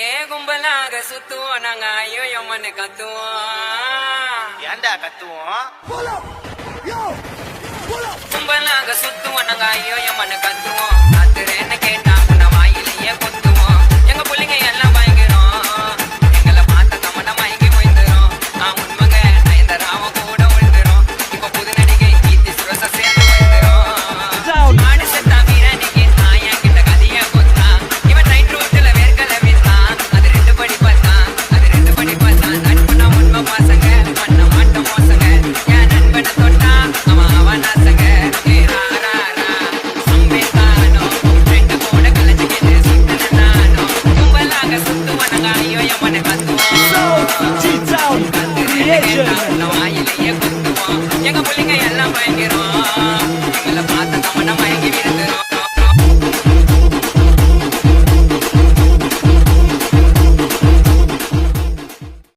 ஏ கும்பலாக சுத்துவோம் நாங்க ஐயோ எம்மன்னு கத்துவோம். ஏன்டா கத்துவோம்? கும்பலாக சுத்துவோம் நாங்க ஐயோ எம்மன்னு கத்துவோம். கத்துறேன்னு கேட்டா உன்ன வாயிலேயே கொத்துவோம். எங்க புள்ளைங்க எல்லாம் பயங்கரம், எங்களை பார்த்த தமன மயங்கி போய்ந்துரும். நான் உண்மைங்க நயன்தாராவ கூட விழுந்துரும். இப்ப புது நடிகை கீர்த்தி சுரேஷ சேர்ந்து வந்துரும். ஆடு செத்தா வீரனிக்கு நான் என் கிட்ட கதைய கொத்தான். இவன் நைட் ரோட்டுல வேர்க்கல வித்தான். அது ரெண்டு படி பார்த்தான், அது ரெண்டு படி பார்த்தான். நட்புனா உண்மை பாசங்க, பண்ண மாட்டோம் மோசங்க. என் நண்பனை தொட்டா அவன் அவன் ஆசங்க. ஏ ரா ரா ரா சம்பேத்தானோ ரெண்டு கூட கலைஞ்சுக்கிட்டு சுத்தன நானோ. கும்பலாக சுத்துவனங்க ஐயோ எம்மனை கத்துவோம். கத்துறேன்னு கேட்டா உன்ன வாயிலேயே குத்துவோம். எங்க புள்ளைங்க எல்லாம் பயங்கரம், எங்களை பார்த்து